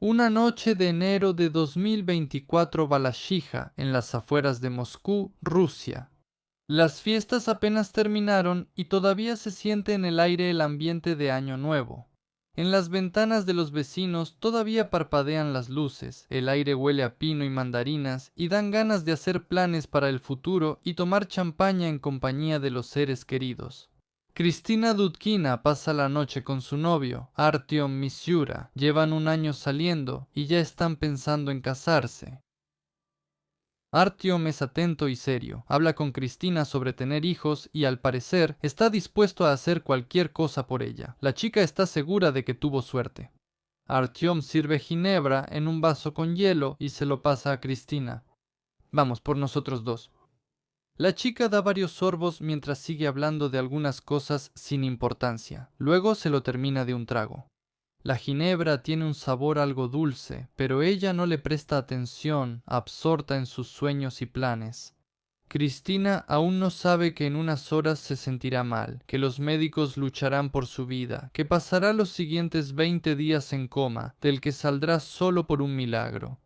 Una noche de enero de 2024 Balashija, en las afueras de Moscú, Rusia. Las fiestas apenas terminaron y todavía se siente en el aire el ambiente de Año Nuevo. En las ventanas de los vecinos todavía parpadean las luces, el aire huele a pino y mandarinas y dan ganas de hacer planes para el futuro y tomar champaña en compañía de los seres queridos. Kristina Dudkina pasa la noche con su novio, Artyom Misyura. Llevan un año saliendo y ya están pensando en casarse. Artyom es atento y serio, habla con Kristina sobre tener hijos y al parecer está dispuesto a hacer cualquier cosa por ella. La chica está segura de que tuvo suerte. Artyom sirve ginebra en un vaso con hielo y se lo pasa a Kristina. Vamos, por nosotros dos. La chica da varios sorbos mientras sigue hablando de algunas cosas sin importancia. Luego se lo termina de un trago. La ginebra tiene un sabor algo dulce, pero ella no le presta atención, absorta en sus sueños y planes. Kristina aún no sabe que en unas horas se sentirá mal, que los médicos lucharán por su vida, que pasará los siguientes 20 días en coma, del que saldrá solo por un milagro.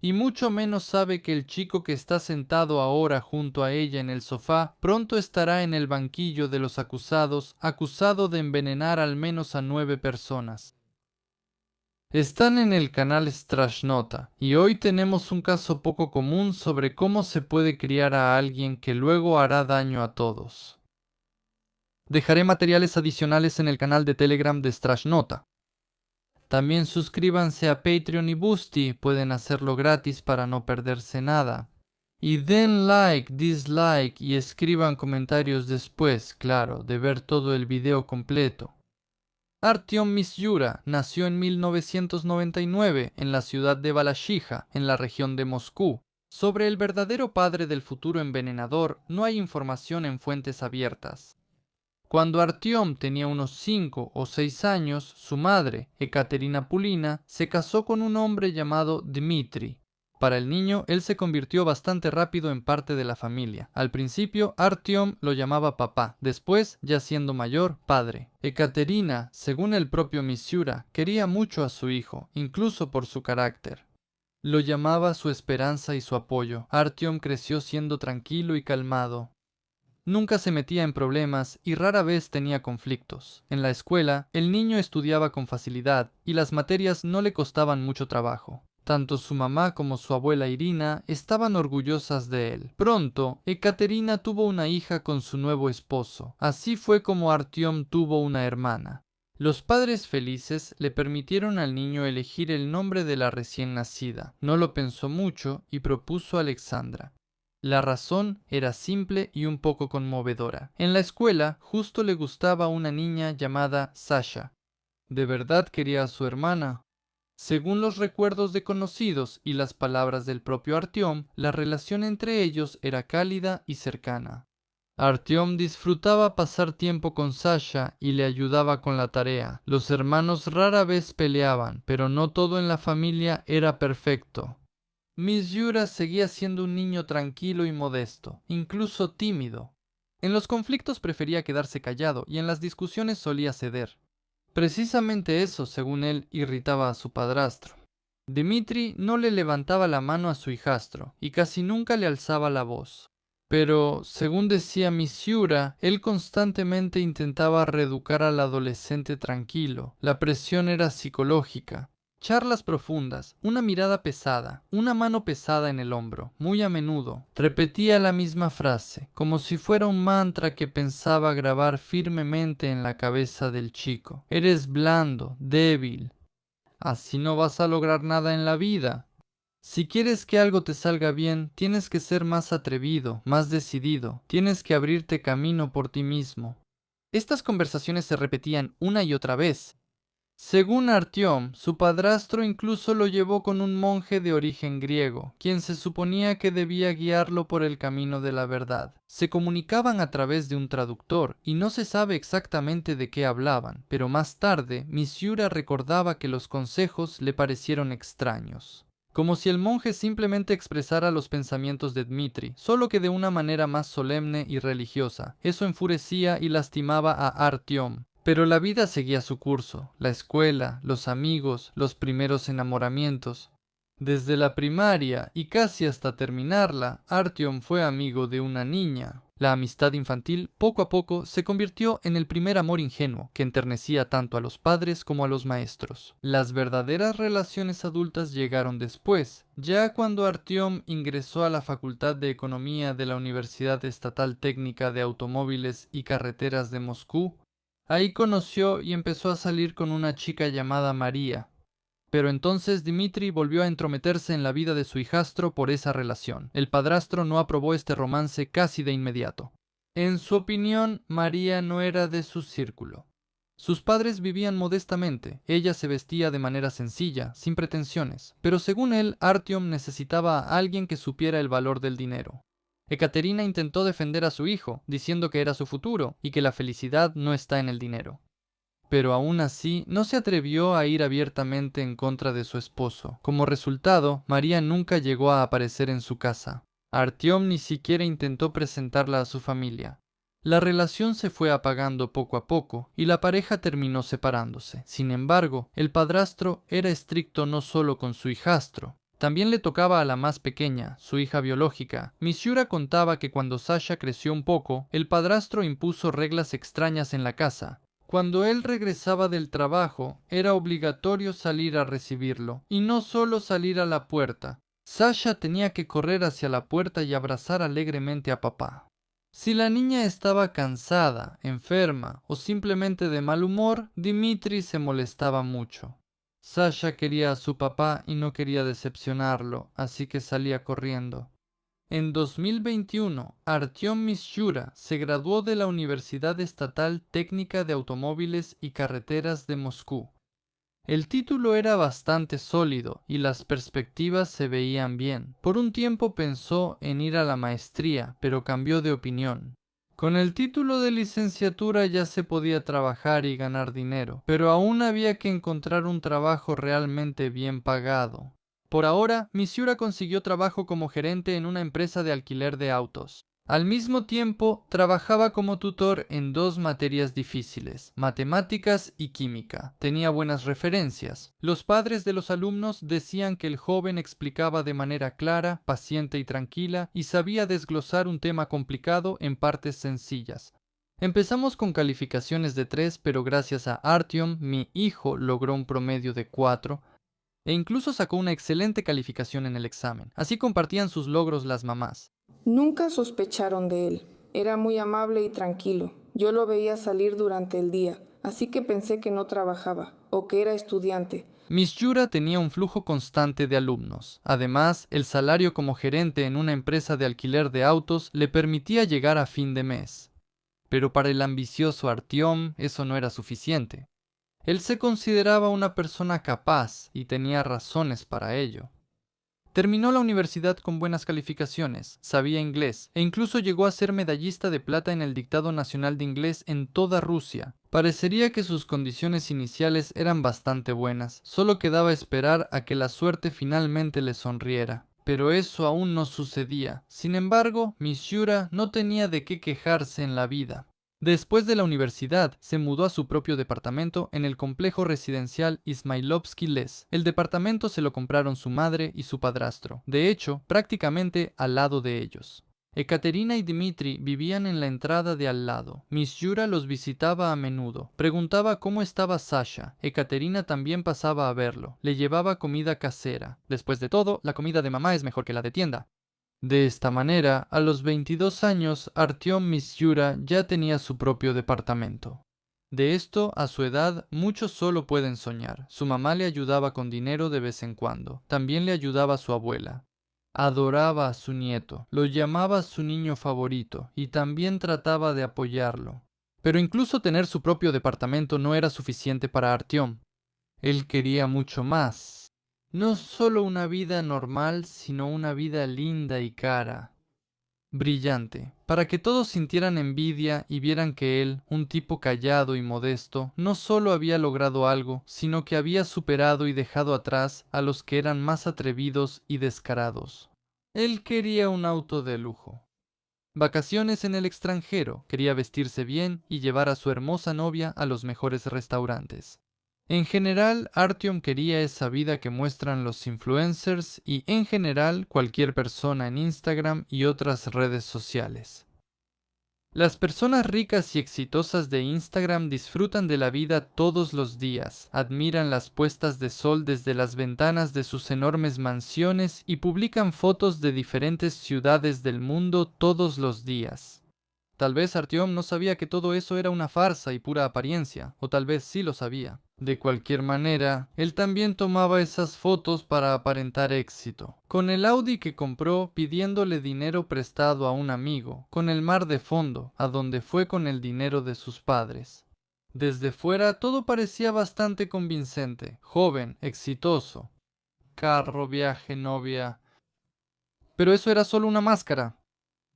Y mucho menos sabe que el chico que está sentado ahora junto a ella en el sofá pronto estará en el banquillo de los acusados, acusado de envenenar al menos a 9 personas. Están en el canal Strashnota y hoy tenemos un caso poco común sobre cómo se puede criar a alguien que luego hará daño a todos. Dejaré materiales adicionales en el canal de Telegram de Strashnota. También suscríbanse a Patreon y Boosty, pueden hacerlo gratis para no perderse nada. Y den like, dislike y escriban comentarios después, claro, de ver todo el video completo. Artyom Misyura nació en 1999 en la ciudad de Balashija, en la región de Moscú. Sobre el verdadero padre del futuro envenenador no hay información en fuentes abiertas. Cuando Artyom tenía unos 5 o 6 años, su madre, Ekaterina Pulina, se casó con un hombre llamado Dmitri. Para el niño, él se convirtió bastante rápido en parte de la familia. Al principio, Artyom lo llamaba papá, después, ya siendo mayor, padre. Ekaterina, según el propio Misyura, quería mucho a su hijo, incluso por su carácter. Lo llamaba su esperanza y su apoyo. Artyom creció siendo tranquilo y calmado. Nunca se metía en problemas y rara vez tenía conflictos. En la escuela, el niño estudiaba con facilidad y las materias no le costaban mucho trabajo. Tanto su mamá como su abuela Irina estaban orgullosas de él. Pronto, Ekaterina tuvo una hija con su nuevo esposo. Así fue como Artyom tuvo una hermana. Los padres felices le permitieron al niño elegir el nombre de la recién nacida. No lo pensó mucho y propuso Alexandra. La razón era simple y un poco conmovedora. En la escuela justo le gustaba una niña llamada Sasha. ¿De verdad quería a su hermana? Según los recuerdos de conocidos y las palabras del propio Artyom, la relación entre ellos era cálida y cercana. Artyom disfrutaba pasar tiempo con Sasha y le ayudaba con la tarea. Los hermanos rara vez peleaban, pero no todo en la familia era perfecto. Misyura seguía siendo un niño tranquilo y modesto, incluso tímido. En los conflictos prefería quedarse callado y en las discusiones solía ceder. Precisamente eso, según él, irritaba a su padrastro. Dmitri no le levantaba la mano a su hijastro y casi nunca le alzaba la voz. Pero, según decía Misyura, él constantemente intentaba reeducar al adolescente tranquilo. La presión era psicológica. Charlas profundas, una mirada pesada, una mano pesada en el hombro, muy a menudo. Repetía la misma frase, como si fuera un mantra que pensaba grabar firmemente en la cabeza del chico. Eres blando, débil. Así no vas a lograr nada en la vida. Si quieres que algo te salga bien, tienes que ser más atrevido, más decidido. Tienes que abrirte camino por ti mismo. Estas conversaciones se repetían una y otra vez. Según Artyom, su padrastro incluso lo llevó con un monje de origen griego, quien se suponía que debía guiarlo por el camino de la verdad. Se comunicaban a través de un traductor y no se sabe exactamente de qué hablaban, pero más tarde Misyura recordaba que los consejos le parecieron extraños. Como si el monje simplemente expresara los pensamientos de Dmitri, solo que de una manera más solemne y religiosa. Eso enfurecía y lastimaba a Artyom. Pero la vida seguía su curso, la escuela, los amigos, los primeros enamoramientos. Desde la primaria y casi hasta terminarla, Artyom fue amigo de una niña. La amistad infantil poco a poco se convirtió en el primer amor ingenuo que enternecía tanto a los padres como a los maestros. Las verdaderas relaciones adultas llegaron después, ya cuando Artyom ingresó a la Facultad de Economía de la Universidad Estatal Técnica de Automóviles y Carreteras de Moscú. Ahí conoció y empezó a salir con una chica llamada María. Pero entonces Dmitri volvió a entrometerse en la vida de su hijastro por esa relación. El padrastro no aprobó este romance casi de inmediato. En su opinión, María no era de su círculo. Sus padres vivían modestamente, ella se vestía de manera sencilla, sin pretensiones, pero según él, Artyom necesitaba a alguien que supiera el valor del dinero. Ekaterina intentó defender a su hijo, diciendo que era su futuro y que la felicidad no está en el dinero. Pero aún así no se atrevió a ir abiertamente en contra de su esposo. Como resultado, María nunca llegó a aparecer en su casa. Artyom ni siquiera intentó presentarla a su familia. La relación se fue apagando poco a poco y la pareja terminó separándose. Sin embargo, el padrastro era estricto no solo con su hijastro. También le tocaba a la más pequeña, su hija biológica. Misyura contaba que cuando Sasha creció un poco, el padrastro impuso reglas extrañas en la casa. Cuando él regresaba del trabajo, era obligatorio salir a recibirlo, y no solo salir a la puerta. Sasha tenía que correr hacia la puerta y abrazar alegremente a papá. Si la niña estaba cansada, enferma o simplemente de mal humor, Dmitri se molestaba mucho. Sasha quería a su papá y no quería decepcionarlo, así que salía corriendo. En 2021, Artyom Misyura se graduó de la Universidad Estatal Técnica de Automóviles y Carreteras de Moscú. El título era bastante sólido y las perspectivas se veían bien. Por un tiempo pensó en ir a la maestría, pero cambió de opinión. Con el título de licenciatura ya se podía trabajar y ganar dinero, pero aún había que encontrar un trabajo realmente bien pagado. Por ahora, Misyura consiguió trabajo como gerente en una empresa de alquiler de autos. Al mismo tiempo, trabajaba como tutor en dos materias difíciles, matemáticas y química. Tenía buenas referencias. Los padres de los alumnos decían que el joven explicaba de manera clara, paciente y tranquila, y sabía desglosar un tema complicado en partes sencillas. Empezamos con calificaciones de 3, pero gracias a Artyom, mi hijo logró un promedio de 4, e incluso sacó una excelente calificación en el examen. Así compartían sus logros las mamás. Nunca sospecharon de él. Era muy amable y tranquilo. Yo lo veía salir durante el día, así que pensé que no trabajaba o que era estudiante. Misyura tenía un flujo constante de alumnos. Además, el salario como gerente en una empresa de alquiler de autos le permitía llegar a fin de mes. Pero para el ambicioso Artyom eso no era suficiente. Él se consideraba una persona capaz y tenía razones para ello. Terminó la universidad con buenas calificaciones, sabía inglés e incluso llegó a ser medallista de plata en el dictado nacional de inglés en toda Rusia. Parecería que sus condiciones iniciales eran bastante buenas, solo quedaba esperar a que la suerte finalmente le sonriera. Pero eso aún no sucedía. Sin embargo, Misyura no tenía de qué quejarse en la vida. Después de la universidad, se mudó a su propio departamento en el complejo residencial Ismailovsky Les. El departamento se lo compraron su madre y su padrastro, de hecho, prácticamente al lado de ellos. Ekaterina y Dmitri vivían en la entrada de al lado. Misyura los visitaba a menudo. Preguntaba cómo estaba Sasha. Ekaterina también pasaba a verlo. Le llevaba comida casera. Después de todo, la comida de mamá es mejor que la de tienda. De esta manera, a los 22 años, Artyom Misyura ya tenía su propio departamento. De esto, a su edad, muchos solo pueden soñar. Su mamá le ayudaba con dinero de vez en cuando. También le ayudaba su abuela. Adoraba a su nieto, lo llamaba su niño favorito y también trataba de apoyarlo. Pero incluso tener su propio departamento no era suficiente para Artyom. Él quería mucho más. No solo una vida normal, sino una vida linda y cara. Brillante, para que todos sintieran envidia y vieran que él, un tipo callado y modesto, no solo había logrado algo, sino que había superado y dejado atrás a los que eran más atrevidos y descarados. Él quería un auto de lujo. Vacaciones en el extranjero, quería vestirse bien y llevar a su hermosa novia a los mejores restaurantes. En general, Artyom quería esa vida que muestran los influencers y en general cualquier persona en Instagram y otras redes sociales. Las personas ricas y exitosas de Instagram disfrutan de la vida todos los días, admiran las puestas de sol desde las ventanas de sus enormes mansiones y publican fotos de diferentes ciudades del mundo todos los días. Tal vez Artyom no sabía que todo eso era una farsa y pura apariencia, o tal vez sí lo sabía. De cualquier manera, él también tomaba esas fotos para aparentar éxito. Con el Audi que compró pidiéndole dinero prestado a un amigo, con el mar de fondo, a donde fue con el dinero de sus padres. Desde fuera todo parecía bastante convincente, joven, exitoso. Carro, viaje, novia. Pero eso era solo una máscara.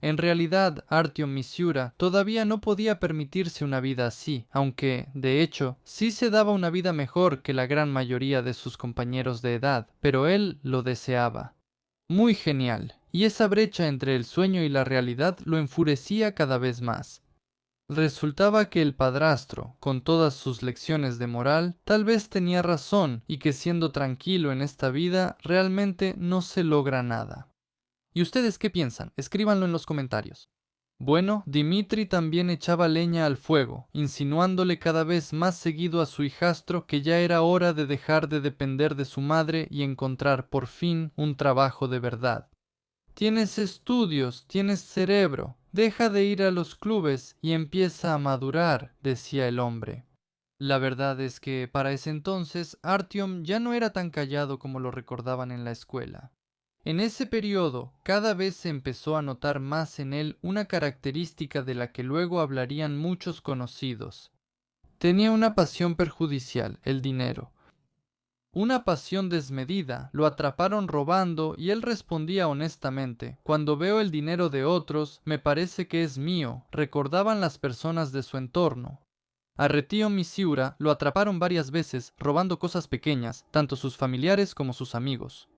En realidad, Artyom Misiura todavía no podía permitirse una vida así, aunque, de hecho, sí se daba una vida mejor que la gran mayoría de sus compañeros de edad, pero él lo deseaba. Muy genial, y esa brecha entre el sueño y la realidad lo enfurecía cada vez más. Resultaba que el padrastro, con todas sus lecciones de moral, tal vez tenía razón y que siendo tranquilo en esta vida realmente no se logra nada. ¿Y ustedes qué piensan? Escríbanlo en los comentarios. Bueno, Dimitri también echaba leña al fuego, insinuándole cada vez más seguido a su hijastro que ya era hora de dejar de depender de su madre y encontrar por fin un trabajo de verdad. Tienes estudios, tienes cerebro, deja de ir a los clubes y empieza a madurar, decía el hombre. La verdad es que para ese entonces Artyom ya no era tan callado como lo recordaban en la escuela. En ese periodo, cada vez se empezó a notar más en él una característica de la que luego hablarían muchos conocidos. Tenía una pasión perjudicial, el dinero. Una pasión desmedida, lo atraparon robando y él respondía honestamente: cuando veo el dinero de otros, me parece que es mío, recordaban las personas de su entorno. A Artyom Misiura lo atraparon varias veces robando cosas pequeñas, tanto sus familiares como sus amigos.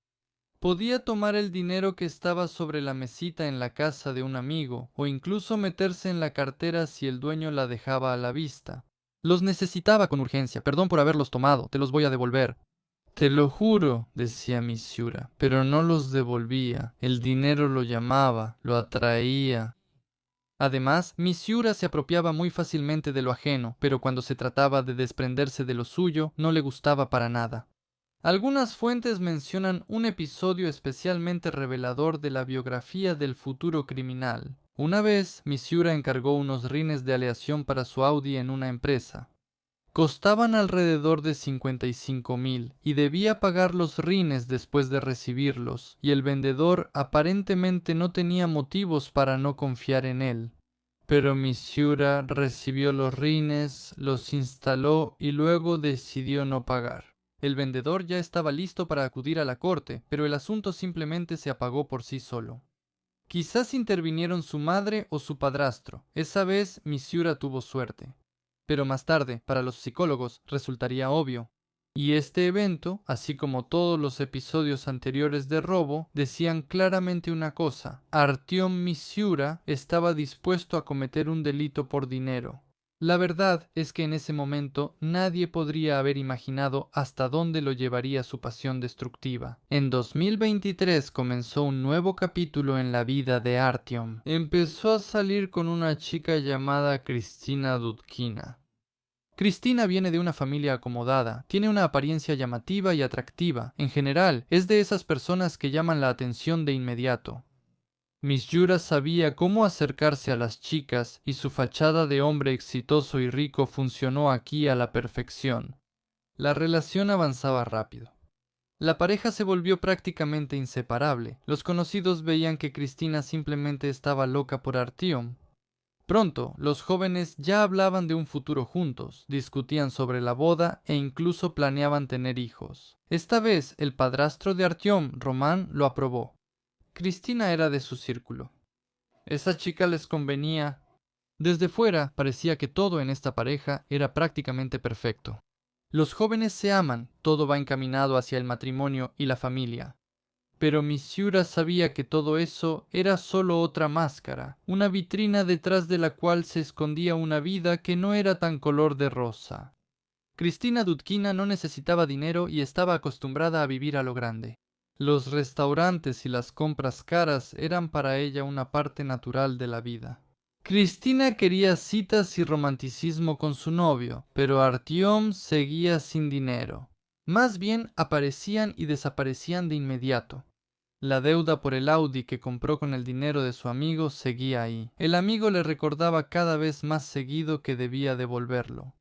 Podía tomar el dinero que estaba sobre la mesita en la casa de un amigo, o incluso meterse en la cartera si el dueño la dejaba a la vista. Los necesitaba con urgencia, perdón por haberlos tomado, te los voy a devolver. Te lo juro, decía Misiura, pero no los devolvía. El dinero lo llamaba, lo atraía. Además, Misiura se apropiaba muy fácilmente de lo ajeno, pero cuando se trataba de desprenderse de lo suyo, no le gustaba para nada. Algunas fuentes mencionan un episodio especialmente revelador de la biografía del futuro criminal. Una vez, Misiura encargó unos rines de aleación para su Audi en una empresa. Costaban alrededor de 55,000 y debía pagar los rines después de recibirlos, y el vendedor aparentemente no tenía motivos para no confiar en él. Pero Misiura recibió los rines, los instaló y luego decidió no pagar. El vendedor ya estaba listo para acudir a la corte, pero el asunto simplemente se apagó por sí solo. Quizás intervinieron su madre o su padrastro. Esa vez Misiura tuvo suerte. Pero más tarde, para los psicólogos, resultaría obvio. Y este evento, así como todos los episodios anteriores de robo, decían claramente una cosa: Artyom Misiura estaba dispuesto a cometer un delito por dinero. La verdad es que en ese momento nadie podría haber imaginado hasta dónde lo llevaría su pasión destructiva. En 2023 comenzó un nuevo capítulo en la vida de Artyom. Empezó a salir con una chica llamada Kristina Dudkina. Kristina viene de una familia acomodada, tiene una apariencia llamativa y atractiva. En general, es de esas personas que llaman la atención de inmediato. Misiura sabía cómo acercarse a las chicas y su fachada de hombre exitoso y rico funcionó aquí a la perfección. La relación avanzaba rápido. La pareja se volvió prácticamente inseparable. Los conocidos veían que Kristina simplemente estaba loca por Artyom. Pronto, los jóvenes ya hablaban de un futuro juntos, discutían sobre la boda e incluso planeaban tener hijos. Esta vez, el padrastro de Artyom, Roman, lo aprobó. Kristina era de su círculo. Esa chica les convenía. Desde fuera parecía que todo en esta pareja era prácticamente perfecto. Los jóvenes se aman, todo va encaminado hacia el matrimonio y la familia. Pero Misiura sabía que todo eso era solo otra máscara, una vitrina detrás de la cual se escondía una vida que no era tan color de rosa. Cristina Dudkina no necesitaba dinero y estaba acostumbrada a vivir a lo grande. Los restaurantes y las compras caras eran para ella una parte natural de la vida. Cristina quería citas y romanticismo con su novio, pero Artyom seguía sin dinero. Más bien aparecían y desaparecían de inmediato. La deuda por el Audi que compró con el dinero de su amigo seguía ahí. El amigo le recordaba cada vez más seguido que debía devolverlo.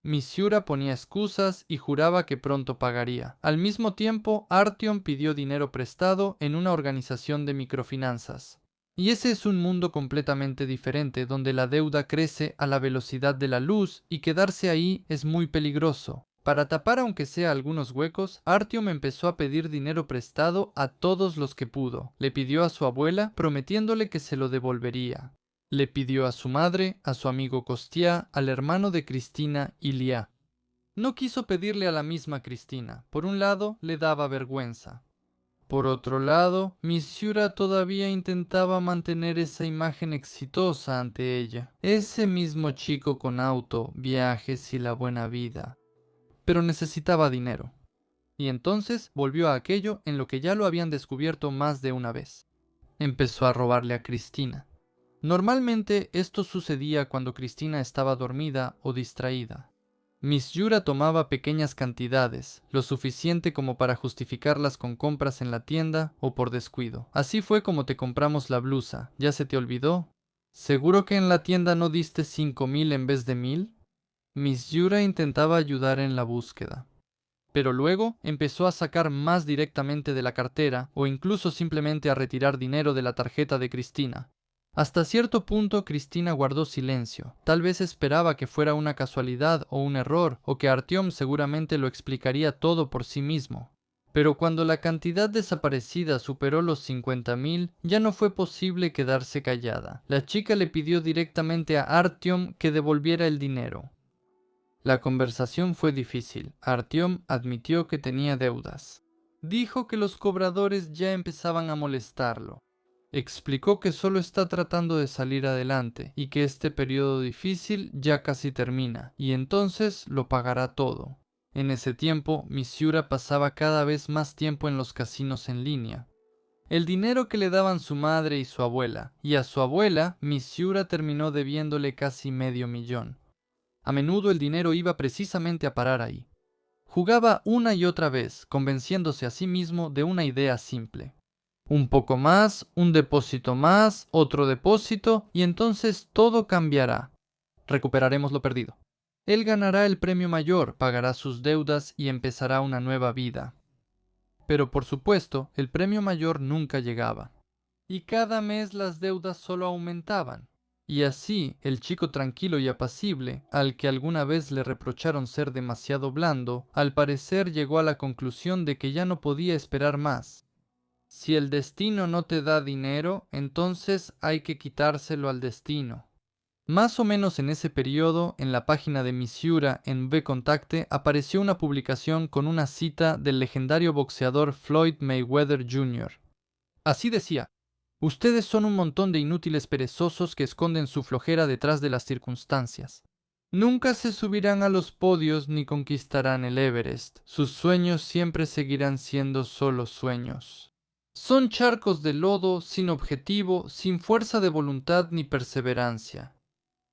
Misiura ponía excusas y juraba que pronto pagaría. Al mismo tiempo, Artyom pidió dinero prestado en una organización de microfinanzas. Y ese es un mundo completamente diferente, donde la deuda crece a la velocidad de la luz y quedarse ahí es muy peligroso. Para tapar aunque sea algunos huecos, Artyom empezó a pedir dinero prestado a todos los que pudo. Le pidió a su abuela, prometiéndole que se lo devolvería. Le pidió a su madre, a su amigo Kostia, al hermano de Cristina, Ilya. No quiso pedirle a la misma Cristina. Por un lado, le daba vergüenza. Por otro lado, Misiura todavía intentaba mantener esa imagen exitosa ante ella. Ese mismo chico con auto, viajes y la buena vida. Pero necesitaba dinero. Y entonces volvió a aquello en lo que ya lo habían descubierto más de una vez. Empezó a robarle a Cristina. Normalmente esto sucedía cuando Cristina estaba dormida o distraída. Misiura tomaba pequeñas cantidades, lo suficiente como para justificarlas con compras en la tienda o por descuido. Así fue como te compramos la blusa. ¿Ya se te olvidó? ¿Seguro que en la tienda no diste 5,000 en vez de 1,000? Misiura intentaba ayudar en la búsqueda. Pero luego empezó a sacar más directamente de la cartera o incluso simplemente a retirar dinero de la tarjeta de Cristina. Hasta cierto punto Cristina guardó silencio. Tal vez esperaba que fuera una casualidad o un error, o que Artyom seguramente lo explicaría todo por sí mismo. Pero cuando la cantidad desaparecida superó los 50,000, ya no fue posible quedarse callada. La chica le pidió directamente a Artyom que devolviera el dinero. La conversación fue difícil. Artyom admitió que tenía deudas. Dijo que los cobradores ya empezaban a molestarlo. Explicó que solo está tratando de salir adelante y que este periodo difícil ya casi termina, y entonces lo pagará todo. En ese tiempo, Misiura pasaba cada vez más tiempo en los casinos en línea. El dinero que le daban su madre y su abuela, y a su abuela, Misiura terminó debiéndole casi $500,000. A menudo el dinero iba precisamente a parar ahí. Jugaba una y otra vez, convenciéndose a sí mismo de una idea simple. Un poco más, un depósito más, otro depósito, y entonces todo cambiará. Recuperaremos lo perdido. Él ganará el premio mayor, pagará sus deudas y empezará una nueva vida. Pero por supuesto, el premio mayor nunca llegaba. Y cada mes las deudas solo aumentaban. Y así, el chico tranquilo y apacible, al que alguna vez le reprocharon ser demasiado blando, al parecer llegó a la conclusión de que ya no podía esperar más. Si el destino no te da dinero, entonces hay que quitárselo al destino. Más o menos en ese periodo, en la página de Misiura en VKontakte apareció una publicación con una cita del legendario boxeador Floyd Mayweather Jr. Así decía: ustedes son un montón de inútiles perezosos que esconden su flojera detrás de las circunstancias. Nunca se subirán a los podios ni conquistarán el Everest. Sus sueños siempre seguirán siendo solo sueños. Son charcos de lodo, sin objetivo, sin fuerza de voluntad ni perseverancia.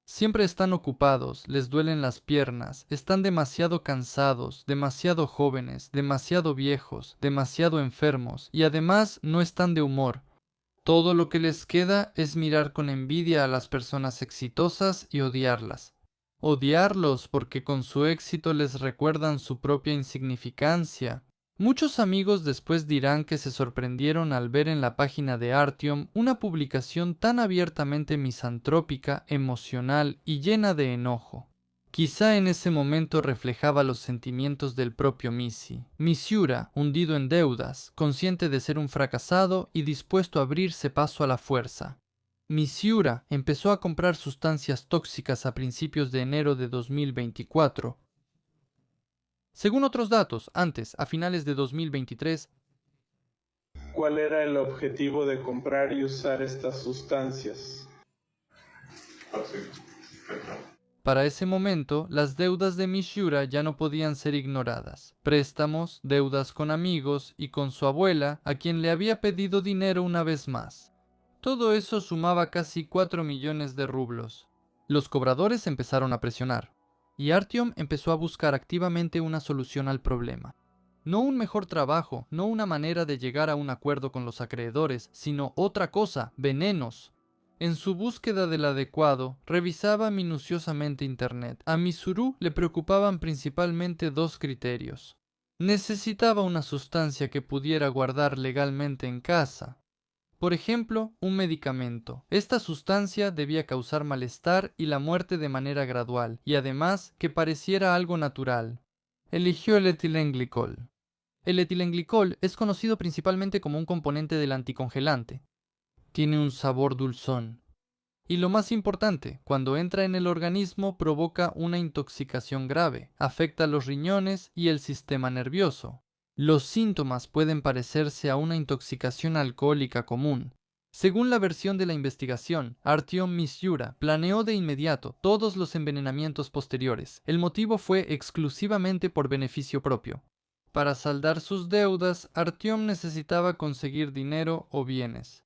Siempre están ocupados, les duelen las piernas, están demasiado cansados, demasiado jóvenes, demasiado viejos, demasiado enfermos, y además no están de humor. Todo lo que les queda es mirar con envidia a las personas exitosas y odiarlas. Odiarlos porque con su éxito les recuerdan su propia insignificancia. Muchos amigos después dirán que se sorprendieron al ver en la página de Artyom una publicación tan abiertamente misantrópica, emocional y llena de enojo. Quizá en ese momento reflejaba los sentimientos del propio Misiura, hundido en deudas, consciente de ser un fracasado y dispuesto a abrirse paso a la fuerza. Misiura empezó a comprar sustancias tóxicas a principios de enero de 2024. Según otros datos, antes, a finales de 2023, ¿Cuál era el objetivo de comprar y usar estas sustancias? Para ese momento, las deudas de Michiura ya no podían ser ignoradas. Préstamos, deudas con amigos y con su abuela, a quien le había pedido dinero una vez más. Todo eso sumaba casi 4 millones de rublos. Los cobradores empezaron a presionar, y Artyom empezó a buscar activamente una solución al problema. No un mejor trabajo, no una manera de llegar a un acuerdo con los acreedores, sino otra cosa: venenos. En su búsqueda del adecuado, revisaba minuciosamente Internet. A Misuru le preocupaban principalmente dos criterios. Necesitaba una sustancia que pudiera guardar legalmente en casa. Por ejemplo, un medicamento. Esta sustancia debía causar malestar y la muerte de manera gradual, y además que pareciera algo natural. Eligió el etilenglicol. El etilenglicol es conocido principalmente como un componente del anticongelante. Tiene un sabor dulzón. Y lo más importante, cuando entra en el organismo provoca una intoxicación grave, afecta los riñones y el sistema nervioso. Los síntomas pueden parecerse a una intoxicación alcohólica común. Según la versión de la investigación, Artyom Michiura planeó de inmediato todos los envenenamientos posteriores. El motivo fue exclusivamente por beneficio propio. Para saldar sus deudas, Artyom necesitaba conseguir dinero o bienes.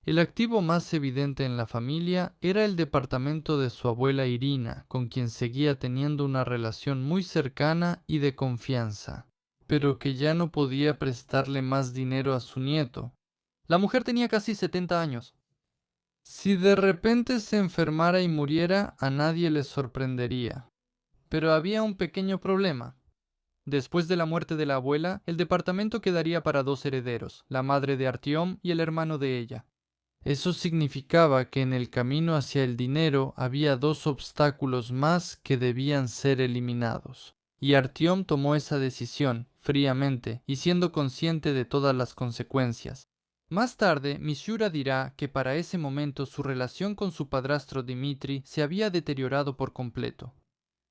El activo más evidente en la familia era el departamento de su abuela Irina, con quien seguía teniendo una relación muy cercana y de confianza, pero que ya no podía prestarle más dinero a su nieto. La mujer tenía casi 70 años. Si de repente se enfermara y muriera, a nadie le sorprendería. Pero había un pequeño problema. Después de la muerte de la abuela, el departamento quedaría para dos herederos, la madre de Artyom y el hermano de ella. Eso significaba que en el camino hacia el dinero había dos obstáculos más que debían ser eliminados. Y Artyom tomó esa decisión, fríamente, y siendo consciente de todas las consecuencias. Más tarde, Michiura dirá que para ese momento su relación con su padrastro Dmitri se había deteriorado por completo.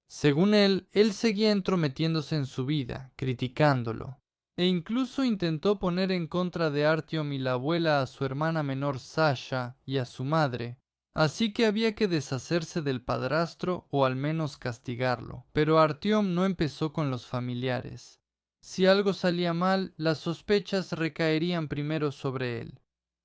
Según él seguía entrometiéndose en su vida, criticándolo. E incluso intentó poner en contra de Artyom y la abuela a su hermana menor Sasha y a su madre. Así que había que deshacerse del padrastro o al menos castigarlo. Pero Artyom no empezó con los familiares. Si algo salía mal, las sospechas recaerían primero sobre él.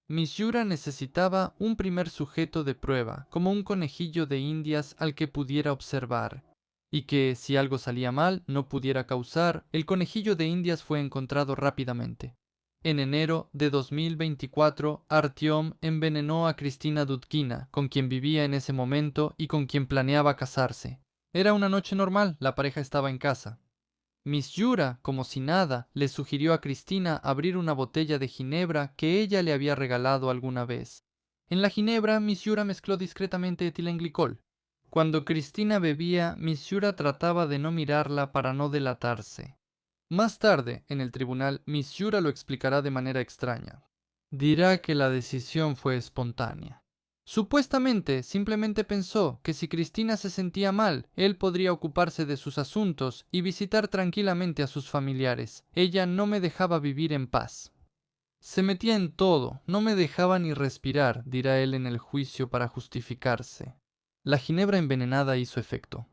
Michiura necesitaba un primer sujeto de prueba, como un conejillo de indias al que pudiera observar. Y que, si algo salía mal, no pudiera causar. El conejillo de indias fue encontrado rápidamente. En enero de 2024, Artyom envenenó a Kristina Dudkina, con quien vivía en ese momento y con quien planeaba casarse. Era una noche normal, la pareja estaba en casa. Michiura, como si nada, le sugirió a Kristina abrir una botella de ginebra que ella le había regalado alguna vez. En la ginebra, Michiura mezcló discretamente etilenglicol. Cuando Kristina bebía, Michiura trataba de no mirarla para no delatarse. Más tarde, en el tribunal, Michiura lo explicará de manera extraña. Dirá que la decisión fue espontánea. Supuestamente, simplemente pensó que si Kristina se sentía mal, él podría ocuparse de sus asuntos y visitar tranquilamente a sus familiares. Ella no me dejaba vivir en paz. Se metía en todo, no me dejaba ni respirar, dirá él en el juicio para justificarse. La ginebra envenenada hizo efecto.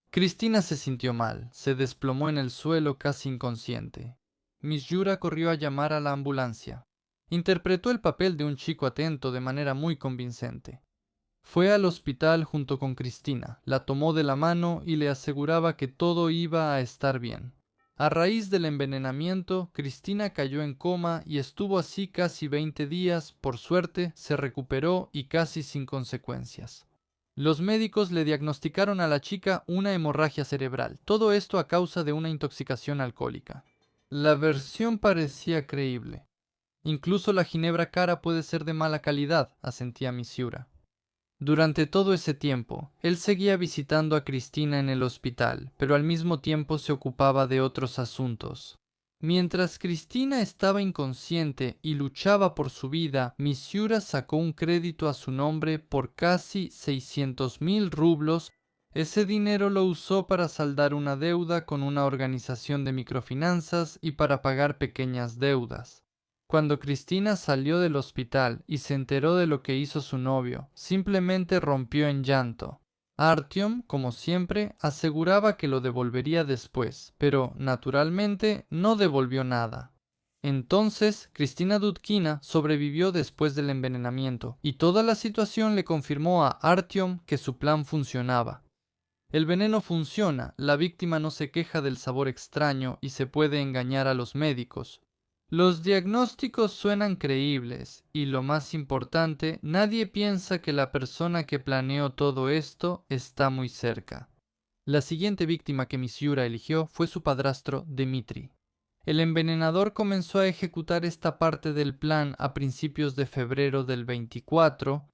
Kristina se sintió mal, se desplomó en el suelo casi inconsciente. Michiura corrió a llamar a la ambulancia. Interpretó el papel de un chico atento de manera muy convincente. Fue al hospital junto con Kristina, la tomó de la mano y le aseguraba que todo iba a estar bien. A raíz del envenenamiento, Kristina cayó en coma y estuvo así casi 20 días. Por suerte, se recuperó y casi sin consecuencias. Los médicos le diagnosticaron a la chica una hemorragia cerebral, todo esto a causa de una intoxicación alcohólica. La versión parecía creíble. Incluso la ginebra cara puede ser de mala calidad, asentía Michiura. Durante todo ese tiempo, él seguía visitando a Kristina en el hospital, pero al mismo tiempo se ocupaba de otros asuntos. Mientras Kristina estaba inconsciente y luchaba por su vida, Michiura sacó un crédito a su nombre por casi 600.000 rublos. Ese dinero lo usó para saldar una deuda con una organización de microfinanzas y para pagar pequeñas deudas. Cuando Cristina salió del hospital y se enteró de lo que hizo su novio, simplemente rompió en llanto. Artyom, como siempre, aseguraba que lo devolvería después, pero, naturalmente, no devolvió nada. Entonces, Cristina Dudkina sobrevivió después del envenenamiento, y toda la situación le confirmó a Artyom que su plan funcionaba. El veneno funciona, la víctima no se queja del sabor extraño y se puede engañar a los médicos. Los diagnósticos suenan creíbles y, lo más importante, nadie piensa que la persona que planeó todo esto está muy cerca. La siguiente víctima que Misyura eligió fue su padrastro Dmitri. El envenenador comenzó a ejecutar esta parte del plan a principios de febrero del 24.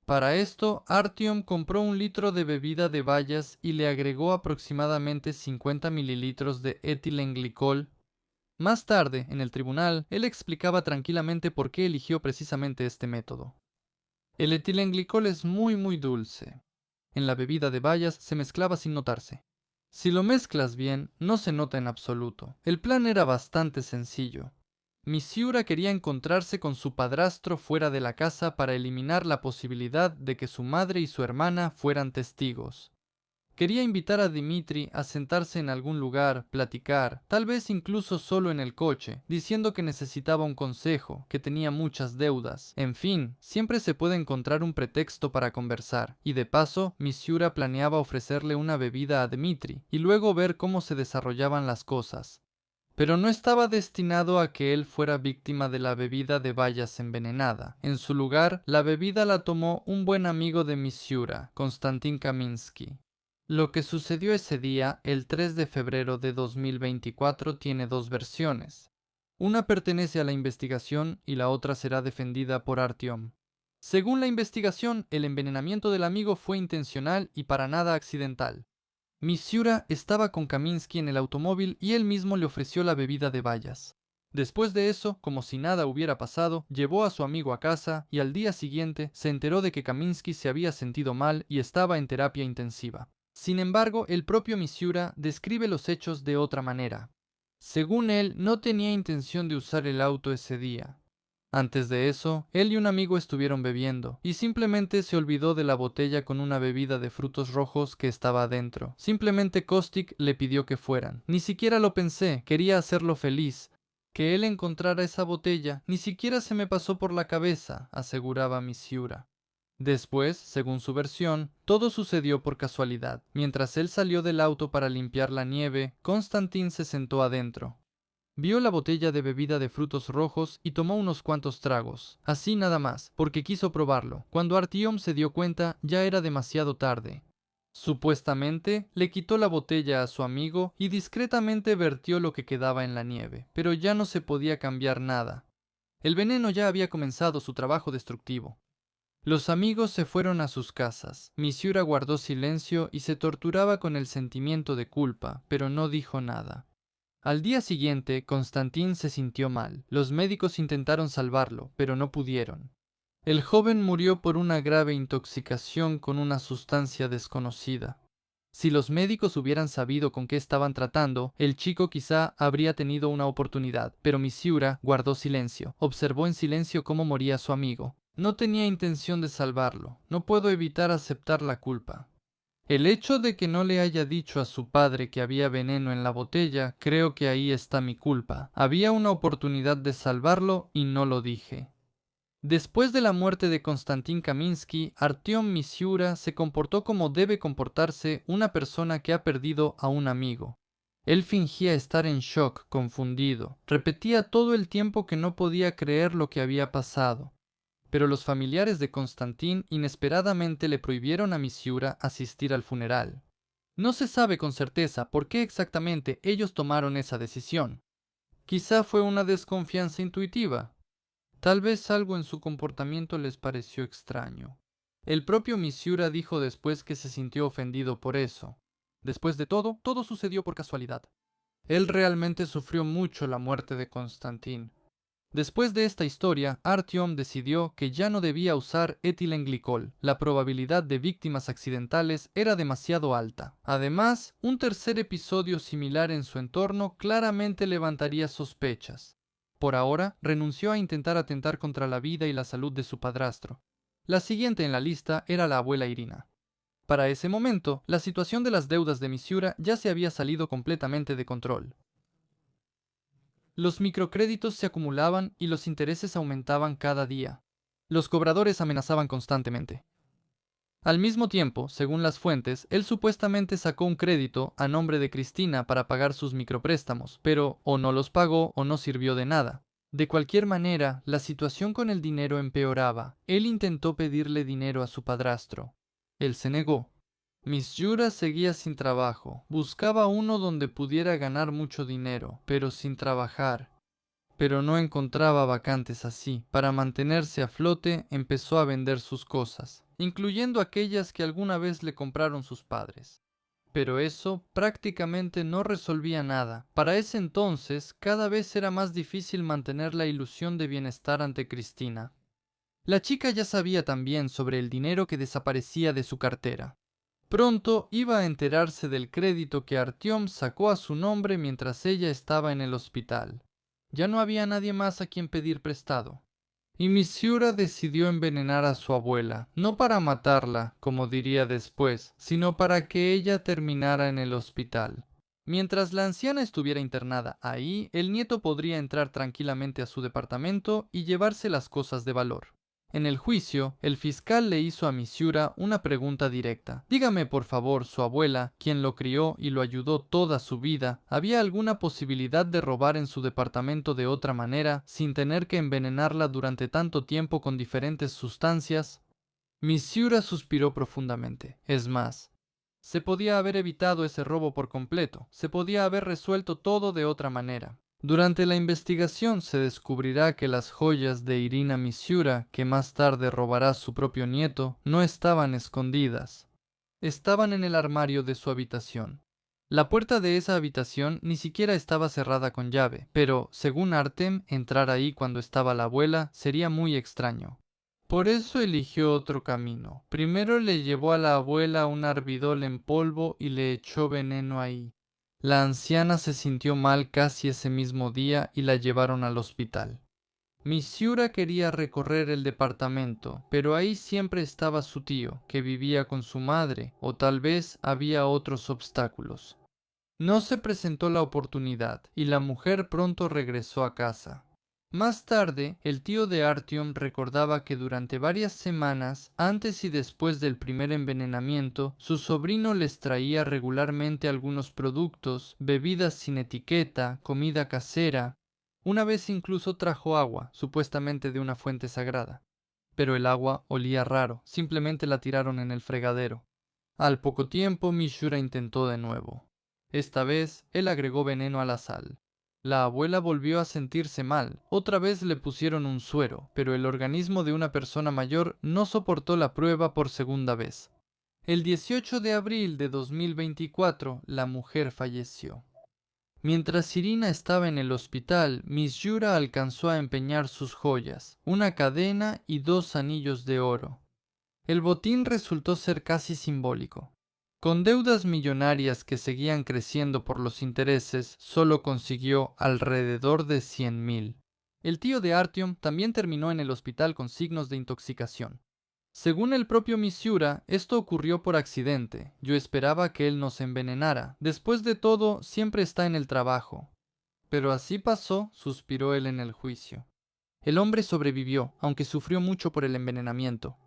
Para esto, Artyom compró 1 litro de bebida de bayas y le agregó aproximadamente 50 mililitros de etilenglicol. Más tarde, en el tribunal, él explicaba tranquilamente por qué eligió precisamente este método. El etilenglicol es muy dulce. En la bebida de bayas se mezclaba sin notarse. Si lo mezclas bien, no se nota en absoluto. El plan era bastante sencillo. Misyura quería encontrarse con su padrastro fuera de la casa para eliminar la posibilidad de que su madre y su hermana fueran testigos. Quería invitar a Dmitri a sentarse en algún lugar, platicar, tal vez incluso solo en el coche, diciendo que necesitaba un consejo, que tenía muchas deudas. En fin, siempre se puede encontrar un pretexto para conversar, y de paso, Misyura planeaba ofrecerle una bebida a Dmitri, y luego ver cómo se desarrollaban las cosas. Pero no estaba destinado a que él fuera víctima de la bebida de bayas envenenada. En su lugar, la bebida la tomó un buen amigo de Misyura, Konstantin Kaminsky. Lo que sucedió ese día, el 3 de febrero de 2024, tiene dos versiones. Una pertenece a la investigación y la otra será defendida por Artyom. Según la investigación, el envenenamiento del amigo fue intencional y para nada accidental. Misyura estaba con Kaminsky en el automóvil y él mismo le ofreció la bebida de bayas. Después de eso, como si nada hubiera pasado, llevó a su amigo a casa y al día siguiente se enteró de que Kaminsky se había sentido mal y estaba en terapia intensiva. Sin embargo, el propio Misyura describe los hechos de otra manera. Según él, no tenía intención de usar el auto ese día. Antes de eso, él y un amigo estuvieron bebiendo, y simplemente se olvidó de la botella con una bebida de frutos rojos que estaba adentro. Simplemente Kostik le pidió que fueran. Ni siquiera lo pensé, quería hacerlo feliz. Que él encontrara esa botella, ni siquiera se me pasó por la cabeza, aseguraba Misyura. Después, según su versión, todo sucedió por casualidad. Mientras él salió del auto para limpiar la nieve, Konstantin se sentó adentro. Vio la botella de bebida de frutos rojos y tomó unos cuantos tragos. Así nada más, porque quiso probarlo. Cuando Artyom se dio cuenta, ya era demasiado tarde. Supuestamente, le quitó la botella a su amigo y discretamente vertió lo que quedaba en la nieve, pero ya no se podía cambiar nada. El veneno ya había comenzado su trabajo destructivo. Los amigos se fueron a sus casas. Misyura guardó silencio y se torturaba con el sentimiento de culpa, pero no dijo nada. Al día siguiente, Konstantin se sintió mal. Los médicos intentaron salvarlo, pero no pudieron. El joven murió por una grave intoxicación con una sustancia desconocida. Si los médicos hubieran sabido con qué estaban tratando, el chico quizá habría tenido una oportunidad, pero Misyura guardó silencio. Observó en silencio cómo moría su amigo. No tenía intención de salvarlo. No puedo evitar aceptar la culpa. El hecho de que no le haya dicho a su padre que había veneno en la botella, creo que ahí está mi culpa. Había una oportunidad de salvarlo y no lo dije. Después de la muerte de Konstantin Kaminsky, Artyom Misyura se comportó como debe comportarse una persona que ha perdido a un amigo. Él fingía estar en shock, confundido. Repetía todo el tiempo que no podía creer lo que había pasado. Pero los familiares de Konstantin inesperadamente le prohibieron a Misyura asistir al funeral. No se sabe con certeza por qué exactamente ellos tomaron esa decisión. Quizá fue una desconfianza intuitiva. Tal vez algo en su comportamiento les pareció extraño. El propio Misyura dijo después que se sintió ofendido por eso. Después de todo, todo sucedió por casualidad. Él realmente sufrió mucho la muerte de Konstantin. Después de esta historia, Artyom decidió que ya no debía usar etilenglicol. La probabilidad de víctimas accidentales era demasiado alta. Además, un tercer episodio similar en su entorno claramente levantaría sospechas. Por ahora, renunció a intentar atentar contra la vida y la salud de su padrastro. La siguiente en la lista era la abuela Irina. Para ese momento, la situación de las deudas de Misiura ya se había salido completamente de control. Los microcréditos se acumulaban y los intereses aumentaban cada día. Los cobradores amenazaban constantemente. Al mismo tiempo, según las fuentes, él supuestamente sacó un crédito a nombre de Cristina para pagar sus micropréstamos, pero o no los pagó o no sirvió de nada. De cualquier manera, la situación con el dinero empeoraba. Él intentó pedirle dinero a su padrastro. Él se negó. Misiura seguía sin trabajo. Buscaba uno donde pudiera ganar mucho dinero, pero sin trabajar. Pero no encontraba vacantes así. Para mantenerse a flote, empezó a vender sus cosas, incluyendo aquellas que alguna vez le compraron sus padres. Pero eso prácticamente no resolvía nada. Para ese entonces, cada vez era más difícil mantener la ilusión de bienestar ante Cristina. La chica ya sabía también sobre el dinero que desaparecía de su cartera. Pronto iba a enterarse del crédito que Artyom sacó a su nombre mientras ella estaba en el hospital. Ya no había nadie más a quien pedir prestado. Y Misiura decidió envenenar a su abuela, no para matarla, como diría después, sino para que ella terminara en el hospital. Mientras la anciana estuviera internada ahí, el nieto podría entrar tranquilamente a su departamento y llevarse las cosas de valor. En el juicio, el fiscal le hizo a Misiura una pregunta directa. Dígame, por favor, su abuela, quien lo crió y lo ayudó toda su vida, ¿había alguna posibilidad de robar en su departamento de otra manera, sin tener que envenenarla durante tanto tiempo con diferentes sustancias? Misiura suspiró profundamente. Es más, se podía haber evitado ese robo por completo. Se podía haber resuelto todo de otra manera. Durante la investigación se descubrirá que las joyas de Irina Misiura, que más tarde robará su propio nieto, no estaban escondidas. Estaban en el armario de su habitación. La puerta de esa habitación ni siquiera estaba cerrada con llave, pero, según Artem, entrar ahí cuando estaba la abuela sería muy extraño. Por eso eligió otro camino. Primero le llevó a la abuela un arbidol en polvo y le echó veneno ahí. La anciana se sintió mal casi ese mismo día y la llevaron al hospital. Misiura quería recorrer el departamento, pero ahí siempre estaba su tío, que vivía con su madre, o tal vez había otros obstáculos. No se presentó la oportunidad, y la mujer pronto regresó a casa. Más tarde, el tío de Artyom recordaba que durante varias semanas, antes y después del primer envenenamiento, su sobrino les traía regularmente algunos productos, bebidas sin etiqueta, comida casera. Una vez incluso trajo agua, supuestamente de una fuente sagrada. Pero el agua olía raro, simplemente la tiraron en el fregadero. Al poco tiempo, Misiura intentó de nuevo. Esta vez, él agregó veneno a la sal. La abuela volvió a sentirse mal. Otra vez le pusieron un suero, pero el organismo de una persona mayor no soportó la prueba por segunda vez. El 18 de abril de 2024, la mujer falleció. Mientras Irina estaba en el hospital, Misiura alcanzó a empeñar sus joyas, una cadena y 2 anillos de oro. El botín resultó ser casi simbólico. Con deudas millonarias que seguían creciendo por los intereses, solo consiguió alrededor de 100.000. El tío de Artyom también terminó en el hospital con signos de intoxicación. Según el propio Misiura, esto ocurrió por accidente. Yo esperaba que él nos envenenara. Después de todo, siempre está en el trabajo. Pero así pasó, suspiró él en el juicio. El hombre sobrevivió, aunque sufrió mucho por el envenenamiento.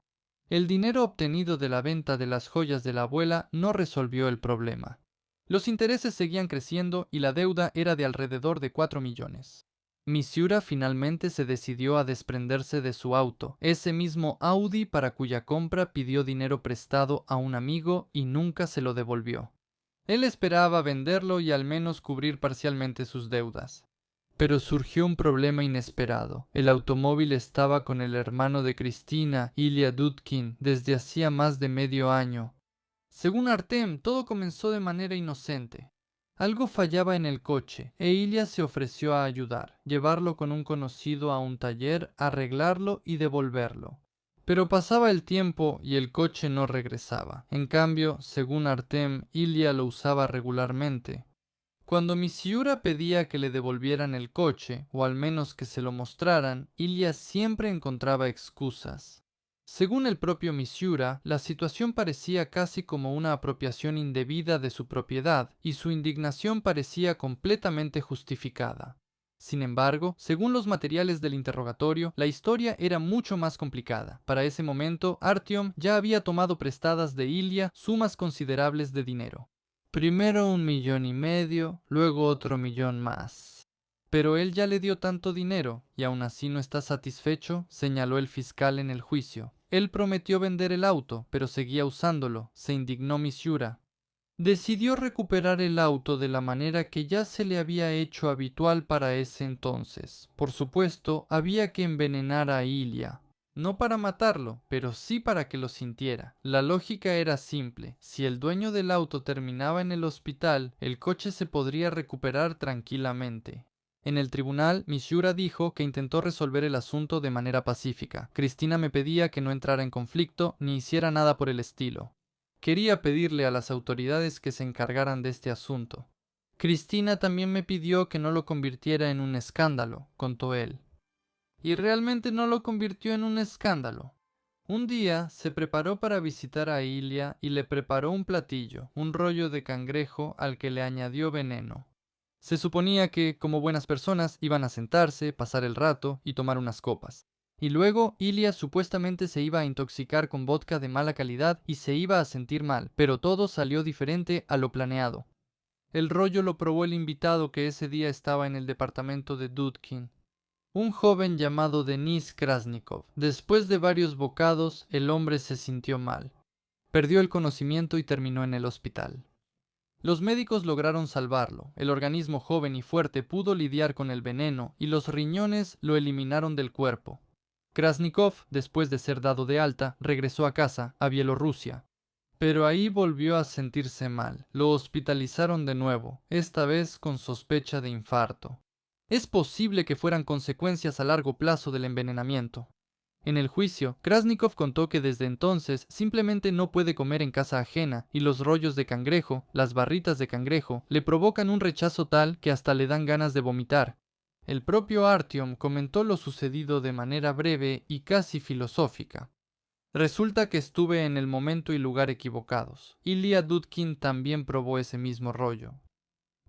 El dinero obtenido de la venta de las joyas de la abuela no resolvió el problema. Los intereses seguían creciendo y la deuda era de alrededor de 4 millones. Misiura finalmente se decidió a desprenderse de su auto, ese mismo Audi para cuya compra pidió dinero prestado a un amigo y nunca se lo devolvió. Él esperaba venderlo y al menos cubrir parcialmente sus deudas. Pero surgió un problema inesperado. El automóvil estaba con el hermano de Cristina, Ilya Dudkin, desde hacía más de medio año. Según Artem, todo comenzó de manera inocente. Algo fallaba en el coche, e Ilya se ofreció a ayudar, llevarlo con un conocido a un taller, arreglarlo y devolverlo. Pero pasaba el tiempo y el coche no regresaba. En cambio, según Artem, Ilya lo usaba regularmente. Cuando Misyura pedía que le devolvieran el coche, o al menos que se lo mostraran, Ilya siempre encontraba excusas. Según el propio Misyura, la situación parecía casi como una apropiación indebida de su propiedad, y su indignación parecía completamente justificada. Sin embargo, según los materiales del interrogatorio, la historia era mucho más complicada. Para ese momento, Artyom ya había tomado prestadas de Ilya sumas considerables de dinero. Primero 1,500,000, luego otro 1,000,000 más. Pero él ya le dio tanto dinero, y aún así no está satisfecho, señaló el fiscal en el juicio. Él prometió vender el auto, pero seguía usándolo, se indignó Misyura. Decidió recuperar el auto de la manera que ya se le había hecho habitual para ese entonces. Por supuesto, había que envenenar a Ilya. No para matarlo, pero sí para que lo sintiera. La lógica era simple. Si el dueño del auto terminaba en el hospital, el coche se podría recuperar tranquilamente. En el tribunal, Misyura dijo que intentó resolver el asunto de manera pacífica. Cristina me pedía que no entrara en conflicto ni hiciera nada por el estilo. Quería pedirle a las autoridades que se encargaran de este asunto. Cristina también me pidió que no lo convirtiera en un escándalo, contó él. Y realmente no lo convirtió en un escándalo. Un día se preparó para visitar a Ilya y le preparó un platillo, un rollo de cangrejo al que le añadió veneno. Se suponía que, como buenas personas, iban a sentarse, pasar el rato y tomar unas copas. Y luego Ilya supuestamente se iba a intoxicar con vodka de mala calidad y se iba a sentir mal, pero todo salió diferente a lo planeado. El rollo lo probó el invitado que ese día estaba en el departamento de Dudkin, un joven llamado Denis Krasnikov. Después de varios bocados, el hombre se sintió mal. Perdió el conocimiento y terminó en el hospital. Los médicos lograron salvarlo. El organismo joven y fuerte pudo lidiar con el veneno y los riñones lo eliminaron del cuerpo. Krasnikov, después de ser dado de alta, regresó a casa, a Bielorrusia. Pero ahí volvió a sentirse mal. Lo hospitalizaron de nuevo, esta vez con sospecha de infarto. Es posible que fueran consecuencias a largo plazo del envenenamiento. En el juicio, Krasnikov contó que desde entonces simplemente no puede comer en casa ajena y los rollos de cangrejo, las barritas de cangrejo, le provocan un rechazo tal que hasta le dan ganas de vomitar. El propio Artyom comentó lo sucedido de manera breve y casi filosófica. Resulta que estuve en el momento y lugar equivocados. Ilya Dudkin también probó ese mismo rollo,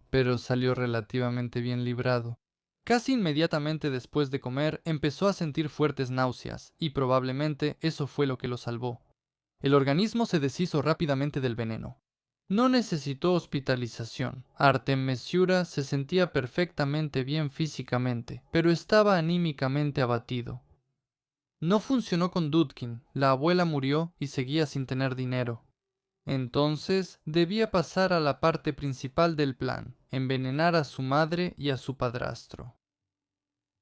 pero salió relativamente bien librado. Casi inmediatamente después de comer empezó a sentir fuertes náuseas, y probablemente eso fue lo que lo salvó. El organismo se deshizo rápidamente del veneno. No necesitó hospitalización. Artem Misyura se sentía perfectamente bien físicamente, pero estaba anímicamente abatido. No funcionó con Dudkin, la abuela murió y seguía sin tener dinero. Entonces debía pasar a la parte principal del plan, envenenar a su madre y a su padrastro.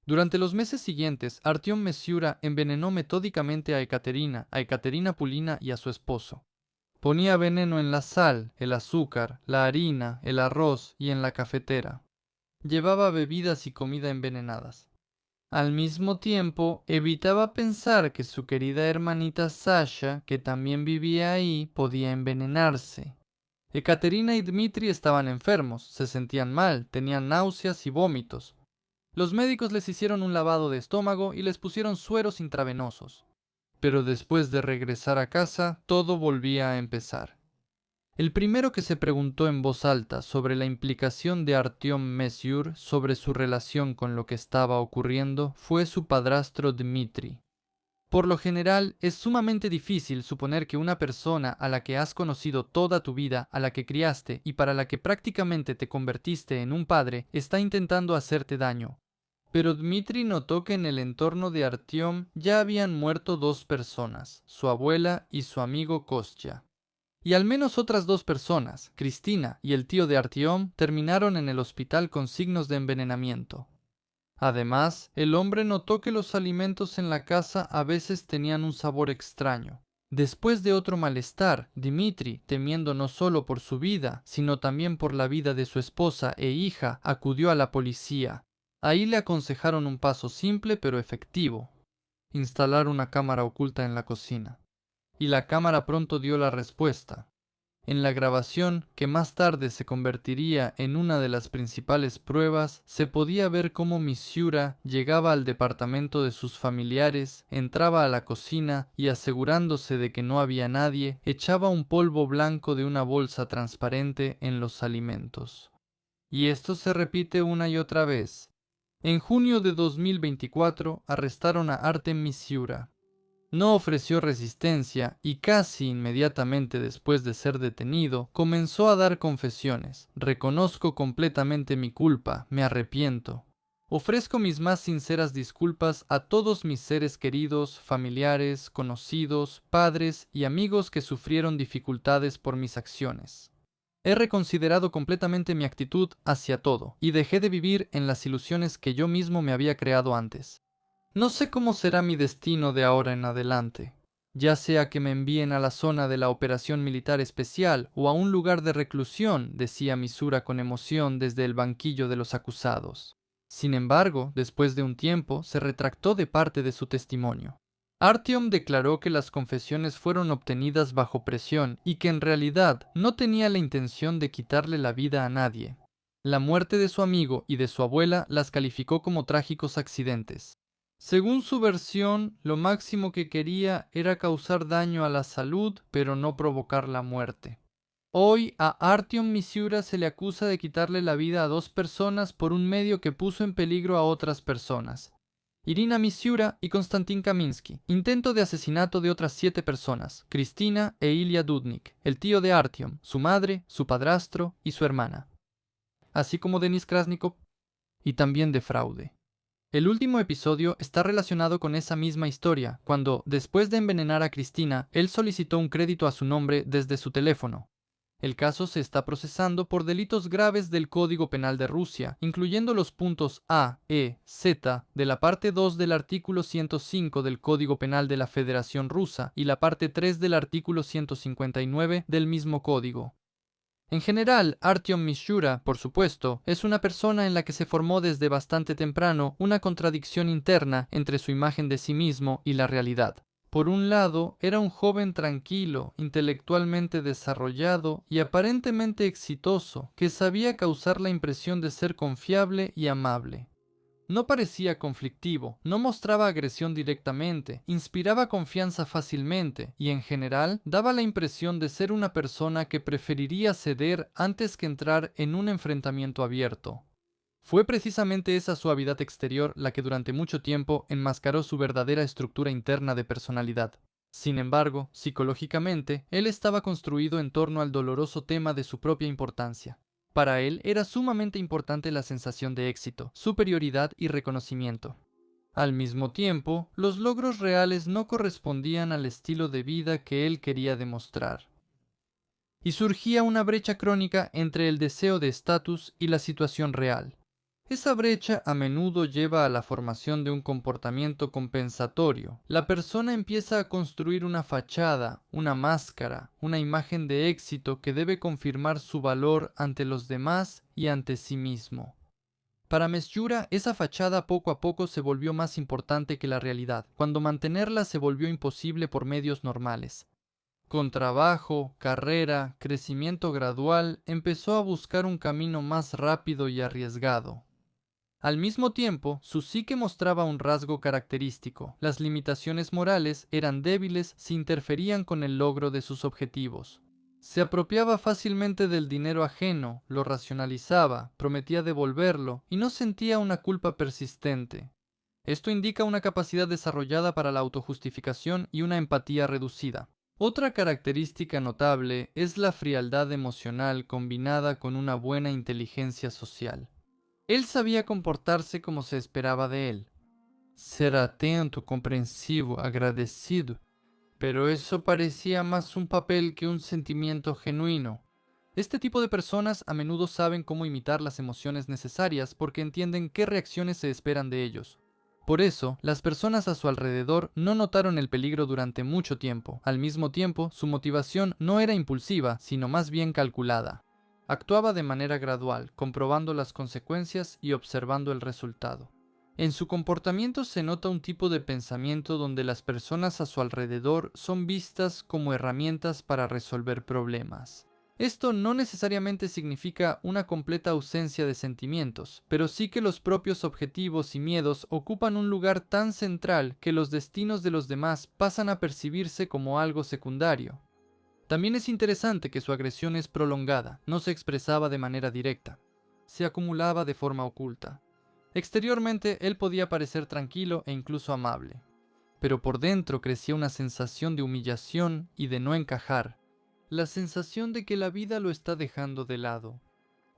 Durante los meses siguientes, Artyom Misyura envenenó metódicamente a Ekaterina Pulina y a su esposo. Ponía veneno en la sal, el azúcar, la harina, el arroz y en la cafetera. Llevaba bebidas y comida envenenadas. Al mismo tiempo, evitaba pensar que su querida hermanita Sasha, que también vivía ahí, podía envenenarse. Ekaterina y Dmitri estaban enfermos, se sentían mal, tenían náuseas y vómitos. Los médicos les hicieron un lavado de estómago y les pusieron sueros intravenosos. Pero después de regresar a casa, todo volvía a empezar. El primero que se preguntó en voz alta sobre la implicación de Artyom Misyura sobre su relación con lo que estaba ocurriendo fue su padrastro Dmitri. Por lo general, es sumamente difícil suponer que una persona a la que has conocido toda tu vida, a la que criaste y para la que prácticamente te convertiste en un padre, está intentando hacerte daño. Pero Dmitri notó que en el entorno de Artyom ya habían muerto 2 personas, su abuela y su amigo Kostya. Y al menos otras 2 personas, Cristina y el tío de Artyom, terminaron en el hospital con signos de envenenamiento. Además, el hombre notó que los alimentos en la casa a veces tenían un sabor extraño. Después de otro malestar, Dmitri, temiendo no solo por su vida, sino también por la vida de su esposa e hija, acudió a la policía. Ahí le aconsejaron un paso simple pero efectivo: instalar una cámara oculta en la cocina. Y la cámara pronto dio la respuesta. En la grabación, que más tarde se convertiría en una de las principales pruebas, se podía ver cómo Misyura llegaba al departamento de sus familiares, entraba a la cocina y, asegurándose de que no había nadie, echaba un polvo blanco de una bolsa transparente en los alimentos. Y esto se repite una y otra vez. En junio de 2024 arrestaron a Artem Misyura. No ofreció resistencia y casi inmediatamente después de ser detenido, comenzó a dar confesiones. Reconozco completamente mi culpa, me arrepiento. Ofrezco mis más sinceras disculpas a todos mis seres queridos, familiares, conocidos, padres y amigos que sufrieron dificultades por mis acciones. He reconsiderado completamente mi actitud hacia todo y dejé de vivir en las ilusiones que yo mismo me había creado antes. No sé cómo será mi destino de ahora en adelante, ya sea que me envíen a la zona de la operación militar especial o a un lugar de reclusión, decía Misyura con emoción desde el banquillo de los acusados. Sin embargo, después de un tiempo, se retractó de parte de su testimonio. Artyom declaró que las confesiones fueron obtenidas bajo presión y que en realidad no tenía la intención de quitarle la vida a nadie. La muerte de su amigo y de su abuela las calificó como trágicos accidentes. Según su versión, lo máximo que quería era causar daño a la salud, pero no provocar la muerte. Hoy a Artyom Misyura se le acusa de quitarle la vida a 2 personas por un medio que puso en peligro a otras personas. Irina Misyura y Konstantin Kaminsky. Intento de asesinato de otras 7 personas, Kristina e Ilya Dudnik, el tío de Artyom, su madre, su padrastro y su hermana. Así como Denis Krasnikov, y también de fraude. El último episodio está relacionado con esa misma historia, cuando, después de envenenar a Kristina, él solicitó un crédito a su nombre desde su teléfono. El caso se está procesando por delitos graves del Código Penal de Rusia, incluyendo los puntos A, E, Z de la parte 2 del artículo 105 del Código Penal de la Federación Rusa y la parte 3 del artículo 159 del mismo código. En general, Artyom Misyura, por supuesto, es una persona en la que se formó desde bastante temprano una contradicción interna entre su imagen de sí mismo y la realidad. Por un lado, era un joven tranquilo, intelectualmente desarrollado y aparentemente exitoso, que sabía causar la impresión de ser confiable y amable. No parecía conflictivo, no mostraba agresión directamente, inspiraba confianza fácilmente y en general daba la impresión de ser una persona que preferiría ceder antes que entrar en un enfrentamiento abierto. Fue precisamente esa suavidad exterior la que durante mucho tiempo enmascaró su verdadera estructura interna de personalidad. Sin embargo, psicológicamente, él estaba construido en torno al doloroso tema de su propia importancia. Para él era sumamente importante la sensación de éxito, superioridad y reconocimiento. Al mismo tiempo, los logros reales no correspondían al estilo de vida que él quería demostrar. Y surgía una brecha crónica entre el deseo de estatus y la situación real. Esa brecha a menudo lleva a la formación de un comportamiento compensatorio. La persona empieza a construir una fachada, una máscara, una imagen de éxito que debe confirmar su valor ante los demás y ante sí mismo. Para Misyura, esa fachada poco a poco se volvió más importante que la realidad, cuando mantenerla se volvió imposible por medios normales. Con trabajo, carrera, crecimiento gradual, empezó a buscar un camino más rápido y arriesgado. Al mismo tiempo, su psique mostraba un rasgo característico. Las limitaciones morales eran débiles si interferían con el logro de sus objetivos. Se apropiaba fácilmente del dinero ajeno, lo racionalizaba, prometía devolverlo y no sentía una culpa persistente. Esto indica una capacidad desarrollada para la autojustificación y una empatía reducida. Otra característica notable es la frialdad emocional combinada con una buena inteligencia social. Él sabía comportarse como se esperaba de él. Ser atento, comprensivo, agradecido. Pero eso parecía más un papel que un sentimiento genuino. Este tipo de personas a menudo saben cómo imitar las emociones necesarias porque entienden qué reacciones se esperan de ellos. Por eso, las personas a su alrededor no notaron el peligro durante mucho tiempo. Al mismo tiempo, su motivación no era impulsiva, sino más bien calculada. Actuaba de manera gradual, comprobando las consecuencias y observando el resultado. En su comportamiento se nota un tipo de pensamiento donde las personas a su alrededor son vistas como herramientas para resolver problemas. Esto no necesariamente significa una completa ausencia de sentimientos, pero sí que los propios objetivos y miedos ocupan un lugar tan central que los destinos de los demás pasan a percibirse como algo secundario. También es interesante que su agresión es prolongada, no se expresaba de manera directa, se acumulaba de forma oculta. Exteriormente él podía parecer tranquilo e incluso amable, pero por dentro crecía una sensación de humillación y de no encajar, la sensación de que la vida lo está dejando de lado.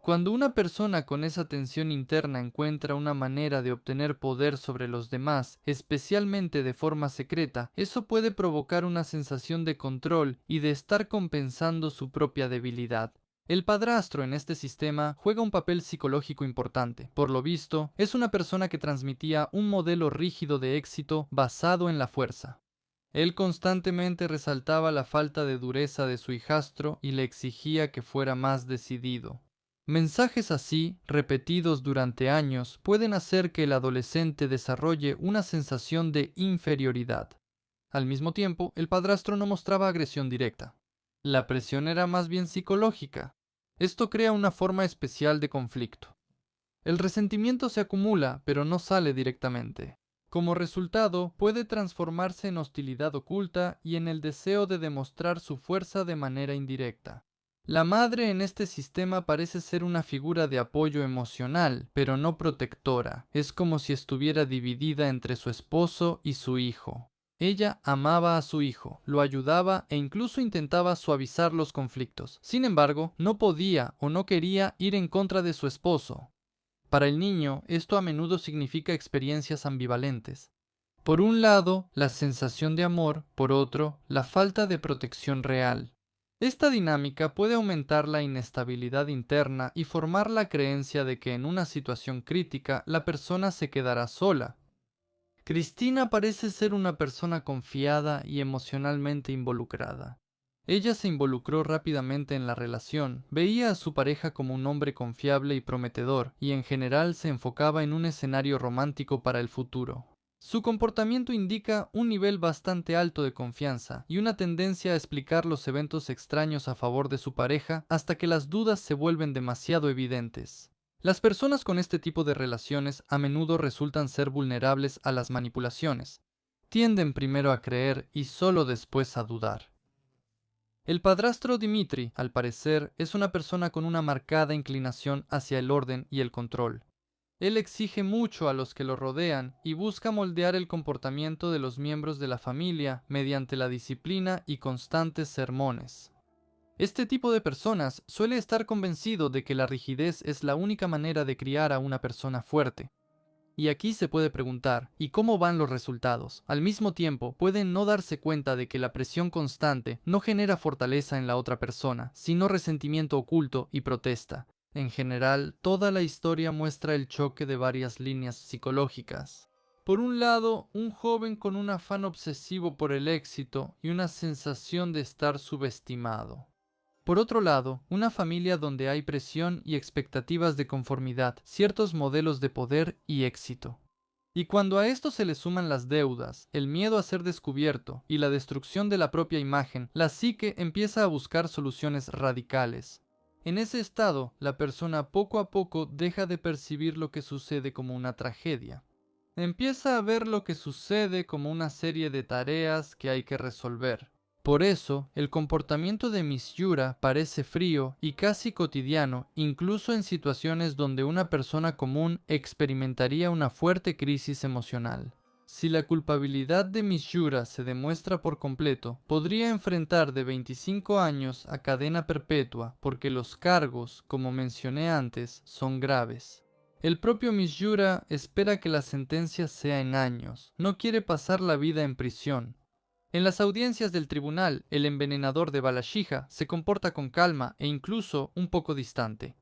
Cuando una persona con esa tensión interna encuentra una manera de obtener poder sobre los demás, especialmente de forma secreta, eso puede provocar una sensación de control y de estar compensando su propia debilidad. El padrastro en este sistema juega un papel psicológico importante. Por lo visto, es una persona que transmitía un modelo rígido de éxito basado en la fuerza. Él constantemente resaltaba la falta de dureza de su hijastro y le exigía que fuera más decidido. Mensajes así, repetidos durante años, pueden hacer que el adolescente desarrolle una sensación de inferioridad. Al mismo tiempo, el padrastro no mostraba agresión directa. La presión era más bien psicológica. Esto crea una forma especial de conflicto. El resentimiento se acumula, pero no sale directamente. Como resultado, puede transformarse en hostilidad oculta y en el deseo de demostrar su fuerza de manera indirecta. La madre en este sistema parece ser una figura de apoyo emocional, pero no protectora. Es como si estuviera dividida entre su esposo y su hijo. Ella amaba a su hijo, lo ayudaba e incluso intentaba suavizar los conflictos. Sin embargo, no podía o no quería ir en contra de su esposo. Para el niño, esto a menudo significa experiencias ambivalentes. Por un lado, la sensación de amor, por otro, la falta de protección real. Esta dinámica puede aumentar la inestabilidad interna y formar la creencia de que en una situación crítica la persona se quedará sola. Cristina parece ser una persona confiada y emocionalmente involucrada. Ella se involucró rápidamente en la relación, veía a su pareja como un hombre confiable y prometedor, y en general se enfocaba en un escenario romántico para el futuro. Su comportamiento indica un nivel bastante alto de confianza y una tendencia a explicar los eventos extraños a favor de su pareja hasta que las dudas se vuelven demasiado evidentes. Las personas con este tipo de relaciones a menudo resultan ser vulnerables a las manipulaciones. Tienden primero a creer y solo después a dudar. El padrastro Dimitri, al parecer, es una persona con una marcada inclinación hacia el orden y el control. Él exige mucho a los que lo rodean y busca moldear el comportamiento de los miembros de la familia mediante la disciplina y constantes sermones. Este tipo de personas suele estar convencido de que la rigidez es la única manera de criar a una persona fuerte. Y aquí se puede preguntar, ¿y cómo van los resultados? Al mismo tiempo, pueden no darse cuenta de que la presión constante no genera fortaleza en la otra persona, sino resentimiento oculto y protesta. En general, toda la historia muestra el choque de varias líneas psicológicas. Por un lado, un joven con un afán obsesivo por el éxito y una sensación de estar subestimado. Por otro lado, una familia donde hay presión y expectativas de conformidad, ciertos modelos de poder y éxito. Y cuando a esto se le suman las deudas, el miedo a ser descubierto y la destrucción de la propia imagen, la psique empieza a buscar soluciones radicales. En ese estado, la persona poco a poco deja de percibir lo que sucede como una tragedia. Empieza a ver lo que sucede como una serie de tareas que hay que resolver. Por eso, el comportamiento de Miss Yura parece frío y casi cotidiano, incluso en situaciones donde una persona común experimentaría una fuerte crisis emocional. Si la culpabilidad de Miss Yura se demuestra por completo, podría enfrentar de 25 años a cadena perpetua porque los cargos, como mencioné antes, son graves. El propio Miss Yura espera que la sentencia sea en años, no quiere pasar la vida en prisión. En las audiencias del tribunal, el envenenador de Balashija se comporta con calma e incluso un poco distante.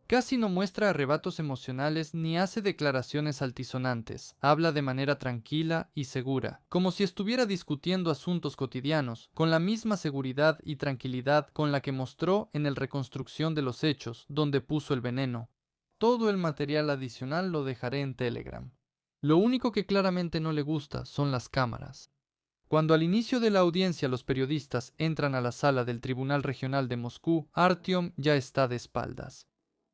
Casi no muestra arrebatos emocionales ni hace declaraciones altisonantes. Habla de manera tranquila y segura, como si estuviera discutiendo asuntos cotidianos, con la misma seguridad y tranquilidad con la que mostró en el reconstrucción de los hechos, donde puso el veneno. Todo el material adicional lo dejaré en Telegram. Lo único que claramente no le gusta son las cámaras. Cuando al inicio de la audiencia los periodistas entran a la sala del Tribunal Regional de Moscú, Artyom ya está de espaldas.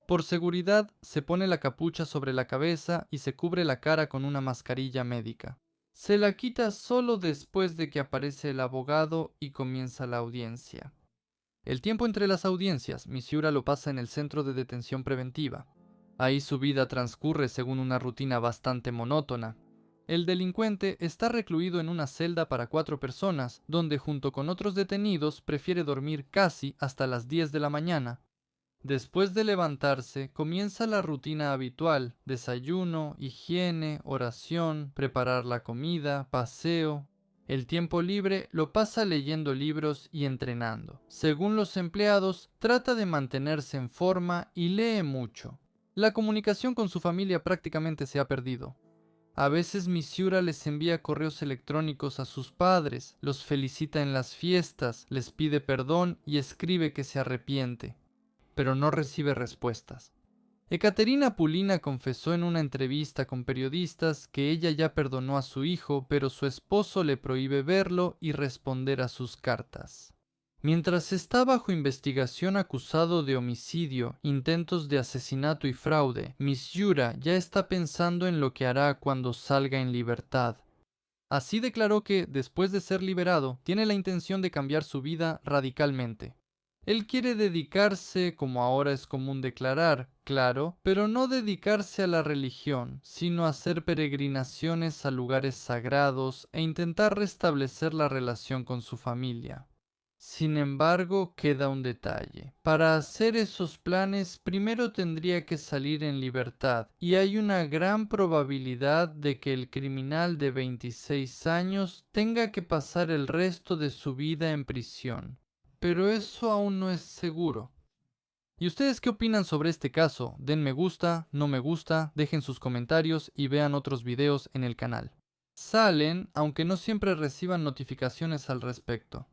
Por seguridad, se pone la capucha sobre la cabeza y se cubre la cara con una mascarilla médica. Se la quita solo después de que aparece el abogado y comienza la audiencia. El tiempo entre las audiencias, Misyura lo pasa en el centro de detención preventiva. Ahí su vida transcurre según una rutina bastante monótona. El delincuente está recluido en una celda para 4 personas, donde junto con otros detenidos prefiere dormir casi hasta las 10 de la mañana. Después de levantarse, comienza la rutina habitual: desayuno, higiene, oración, preparar la comida, paseo. El tiempo libre lo pasa leyendo libros y entrenando. Según los empleados, trata de mantenerse en forma y lee mucho. La comunicación con su familia prácticamente se ha perdido. A veces Misyura les envía correos electrónicos a sus padres, los felicita en las fiestas, les pide perdón y escribe que se arrepiente, pero no recibe respuestas. Ekaterina Pulina confesó en una entrevista con periodistas que ella ya perdonó a su hijo, pero su esposo le prohíbe verlo y responder a sus cartas. Mientras está bajo investigación acusado de homicidio, intentos de asesinato y fraude, Misyura ya está pensando en lo que hará cuando salga en libertad. Así declaró que, después de ser liberado, tiene la intención de cambiar su vida radicalmente. Él quiere dedicarse, como ahora es común declarar, claro, pero no dedicarse a la religión, sino a hacer peregrinaciones a lugares sagrados e intentar restablecer la relación con su familia. Sin embargo, queda un detalle. Para hacer esos planes, primero tendría que salir en libertad, y hay una gran probabilidad de que el criminal de 26 años tenga que pasar el resto de su vida en prisión. Pero eso aún no es seguro. ¿Y ustedes qué opinan sobre este caso? Den me gusta, no me gusta, dejen sus comentarios y vean otros videos en el canal. Salen, aunque no siempre reciban notificaciones al respecto.